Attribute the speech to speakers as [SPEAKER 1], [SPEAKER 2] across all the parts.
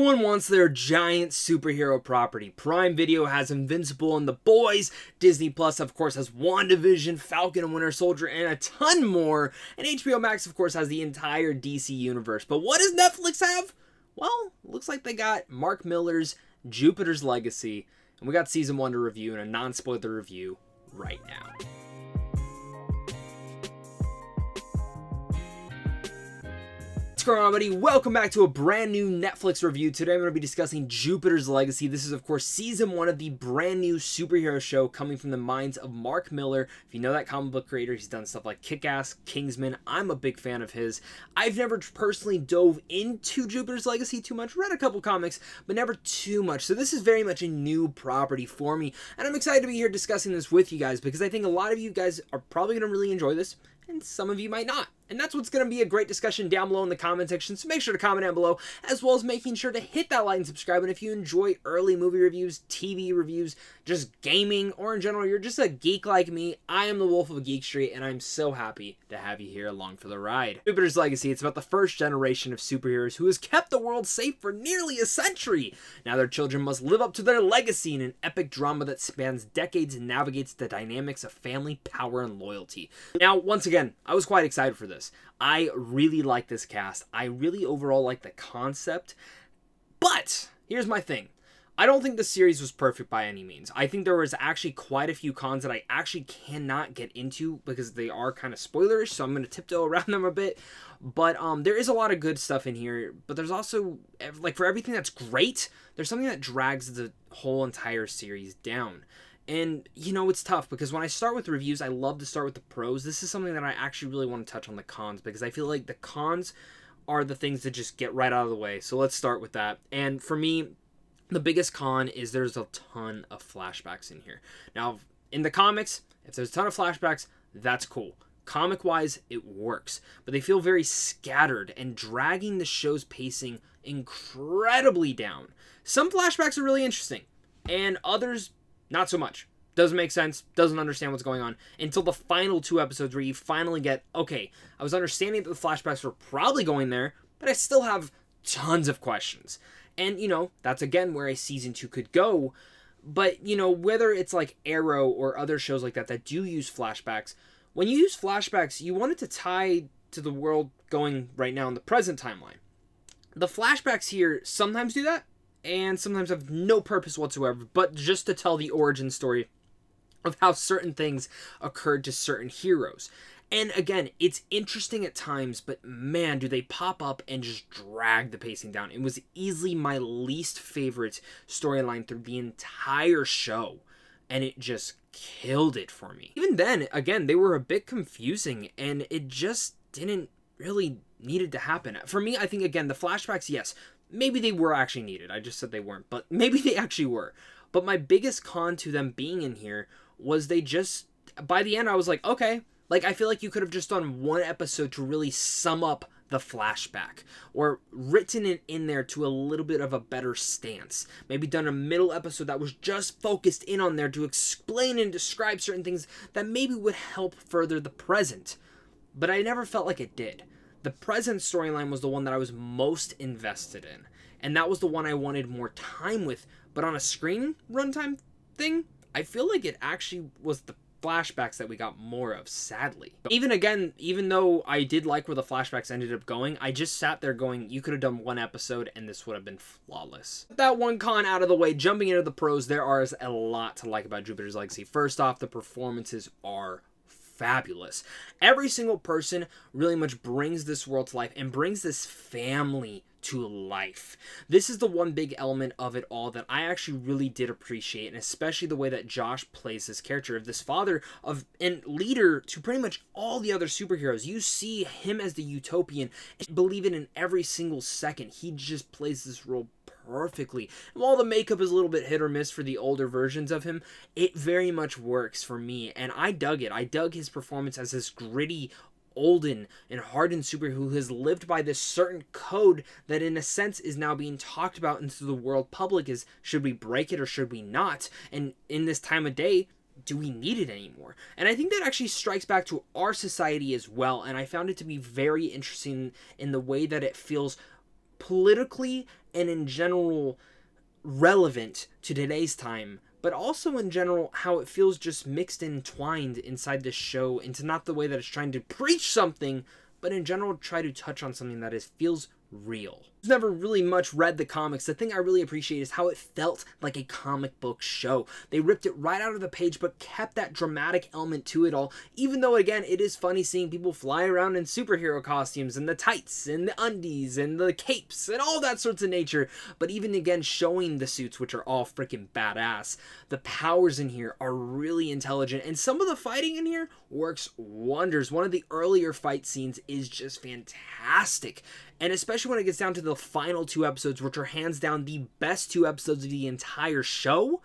[SPEAKER 1] Everyone wants their giant superhero property. Prime Video has Invincible and The Boys. Disney Plus, of course, has WandaVision, Falcon and Winter Soldier, and a ton more. And HBO Max, of course, has the entire DC universe. But what does Netflix have? Well, looks like they got Mark Millar's Jupiter's Legacy. And we got Season 1 to review and a non-spoiler review right now. What's going on, everybody? Welcome back to a brand new Netflix review. Today I'm going to be discussing Jupiter's Legacy. This is, of course, Season 1 of the brand new superhero show coming from the minds of Mark Millar. If you know that comic book creator, he's done stuff like Kick-Ass, Kingsman. I'm a big fan of his. I've never personally dove into Jupiter's Legacy too much. Read a couple comics, but never too much. So this is very much a new property for me. And I'm excited to be here discussing this with you guys because I think a lot of you guys are probably going to really enjoy this. And some of you might not. And that's what's going to be a great discussion down below in the comment section. So make sure to comment down below, as well as making sure to hit that like and subscribe. And if you enjoy early movie reviews, TV reviews, just gaming, or in general, you're just a geek like me, I am the Wolf of Geek Street, and I'm so happy to have you here along for the ride. Jupiter's Legacy, it's about the first generation of superheroes who has kept the world safe for nearly a century. Now their children must live up to their legacy in an epic drama that spans decades and navigates the dynamics of family, power, and loyalty. Now, once again, I was quite excited for this. I really like this cast. I really overall like the concept. But here's my thing. I don't think the series was perfect by any means. I think there was actually quite a few cons that I actually cannot get into because they are kind of spoilerish, so I'm going to tiptoe around them a bit. But there is a lot of good stuff in here, but there's also, like, for everything that's great, there's something that drags the whole entire series down. And, you know, it's tough because when I start with reviews, I love to start with the pros. This is something that I actually really want to touch on the cons because I feel like the cons are the things that just get right out of the way. So let's start with that. And for me, the biggest con is there's a ton of flashbacks in here. Now, in the comics, if there's a ton of flashbacks, that's cool. Comic-wise, it works. But they feel very scattered and dragging the show's pacing incredibly down. Some flashbacks are really interesting, and others, not so much. Doesn't make sense, doesn't understand what's going on until the final two episodes where you finally get, okay, I was understanding that the flashbacks were probably going there, but I still have tons of questions. And, you know, that's again where a season 2 could go. But, you know, whether it's like Arrow or other shows like that that do use flashbacks, when you use flashbacks, you want it to tie to the world going right now in the present timeline. The flashbacks here sometimes do that, and sometimes have no purpose whatsoever, but just to tell the origin story of how certain things occurred to certain heroes. And again, it's interesting at times, but man, do they pop up and just drag the pacing down. It was easily my least favorite storyline through the entire show, and it just killed it for me. Even then, again, they were a bit confusing, and it just didn't really needed to happen. For me, I think, again, the flashbacks, yes, maybe they were actually needed. I just said they weren't, but maybe they actually were. But my biggest con to them being in here was they just, by the end, I was like, okay. Like, I feel like you could have just done one episode to really sum up the flashback, or written it in there to a little bit of a better stance. Maybe done a middle episode that was just focused in on there to explain and describe certain things that maybe would help further the present. But I never felt like it did. The present storyline was the one that I was most invested in, and that was the one I wanted more time with. But on a screen runtime thing, I feel like it actually was the flashbacks that we got more of, sadly. Even though I did like where the flashbacks ended up going, I just sat there going, you could have done one episode and this would have been flawless. With that one con out of the way, jumping into the pros, there is a lot to like about Jupiter's Legacy. First off, the performances are fabulous. Every single person really much brings this world to life and brings this family to life. This is the one big element of it all that I actually really did appreciate, and especially the way that Josh plays this character of this father of and leader to pretty much all the other superheroes. You see him as the utopian and believe it in every single second. He just plays this role perfectly. And while the makeup is a little bit hit or miss for the older versions of him, it very much works for me, and I dug it. I dug his performance as this gritty, olden and hardened superhero who has lived by this certain code that in a sense is now being talked about into the world public is, should we break it or should we not? And in this time of day, do we need it anymore? And I think that actually strikes back to our society as well, and I found it to be very interesting in the way that it feels politically and in general relevant to today's time, but also in general how it feels just mixed and entwined inside this show into not the way that it's trying to preach something, but in general try to touch on something that feels real. I've never really much read the comics. The thing I really appreciate is how it felt like a comic book show. They ripped it right out of the page, but kept that dramatic element to it all, even though, again, it is funny seeing people fly around in superhero costumes and the tights and the undies and the capes and all that sorts of nature, but even, again, showing the suits, which are all freaking badass. The powers in here are really intelligent, and some of the fighting in here works wonders. One of the earlier fight scenes is just fantastic, and especially when it gets down to the final 2 episodes, which are hands down the best 2 episodes of the entire show,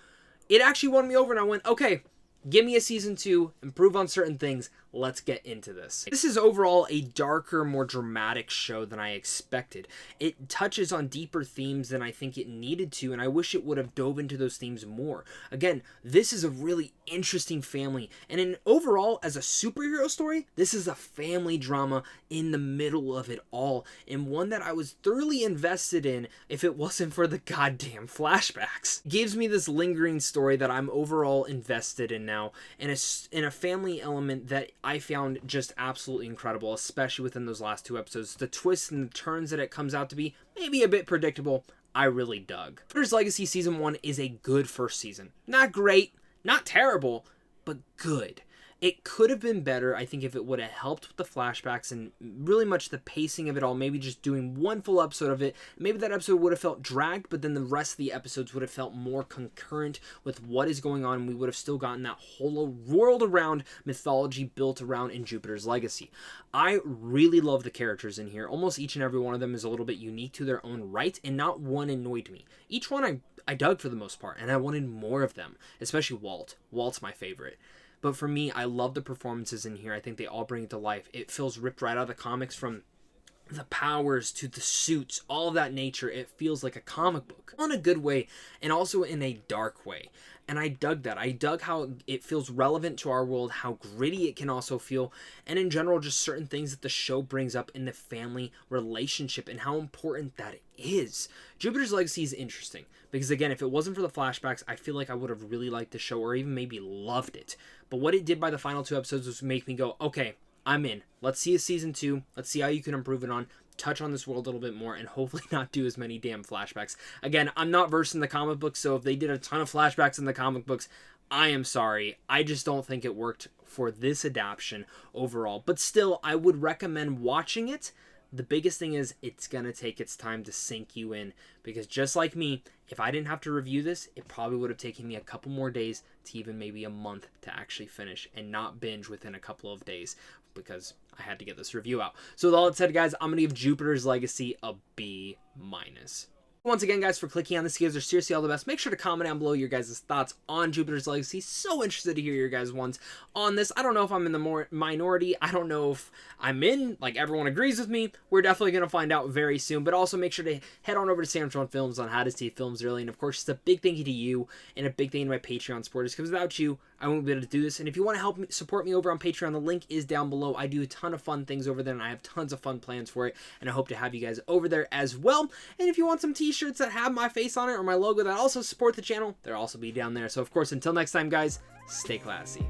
[SPEAKER 1] it actually won me over, and I went, okay, give me a season 2, improve on certain things, let's get into this. This is overall a darker, more dramatic show than I expected. It touches on deeper themes than I think it needed to, and I wish it would have dove into those themes more. Again, this is a really interesting family, and overall, as a superhero story, this is a family drama in the middle of it all, and one that I was thoroughly invested in if it wasn't for the goddamn flashbacks. It gives me this lingering story that I'm overall invested in now, and in a family element that I found just absolutely incredible, especially within those last 2 episodes. The twists and the turns that it comes out to be, maybe a bit predictable, I really dug. Jupiter's Legacy Season 1 is a good first season. Not great, not terrible, but good. It could have been better, I think, if it would have helped with the flashbacks and really much the pacing of it all, maybe just doing one full episode of it. Maybe that episode would have felt dragged, but then the rest of the episodes would have felt more concurrent with what is going on. We would have still gotten that whole world around mythology built around in Jupiter's Legacy. I really love the characters in here. Almost each and every one of them is a little bit unique to their own right, and not one annoyed me. Each one I dug for the most part, and I wanted more of them, especially Walt. Walt's my favorite. But for me, I love the performances in here. I think they all bring it to life. It feels ripped right out of the comics, from the powers to the suits, all of that nature. It feels like a comic book in a good way, and also in a dark way. And I dug that. I dug how it feels relevant to our world, how gritty it can also feel, and in general, just certain things that the show brings up in the family relationship and how important that is. Jupiter's Legacy is interesting because, again, if it wasn't for the flashbacks, I feel like I would have really liked the show or even maybe loved it. But what it did by the final 2 episodes was make me go, okay, I'm in. Let's see a season 2. Let's see how you can improve it on. Touch on this world a little bit more, and hopefully not do as many damn flashbacks. Again, I'm not versed in the comic books, so if they did a ton of flashbacks in the comic books, I am sorry. I just don't think it worked for this adaptation overall. But still, I would recommend watching it. The biggest thing is it's going to take its time to sink you in, because just like me, if I didn't have to review this, it probably would have taken me a couple more days to even maybe a month to actually finish and not binge within a couple of days, because I had to get this review out. So with all that said, guys, I'm going to give Jupiter's Legacy a B-. Once again, guys, for clicking on this. You guys are seriously all the best. Make sure to comment down below your guys' thoughts on Jupiter's Legacy. So interested to hear your guys' ones on this. I don't know if I'm in the minority. I don't know if I'm in, like, everyone agrees with me. We're definitely going to find out very soon. But also make sure to head on over to Sam's Films on how to see films early. And, of course, it's a big thank you to you and a big thank you to my Patreon supporters, because without you, I won't be able to do this. And if you want to help me support me over on Patreon, the link is down below. I do a ton of fun things over there, and I have tons of fun plans for it, and I hope to have you guys over there as well. And if you want some t-shirts that have my face on it or my logo that also support the channel, they'll also be down there. So, of course, until next time, guys, stay classy.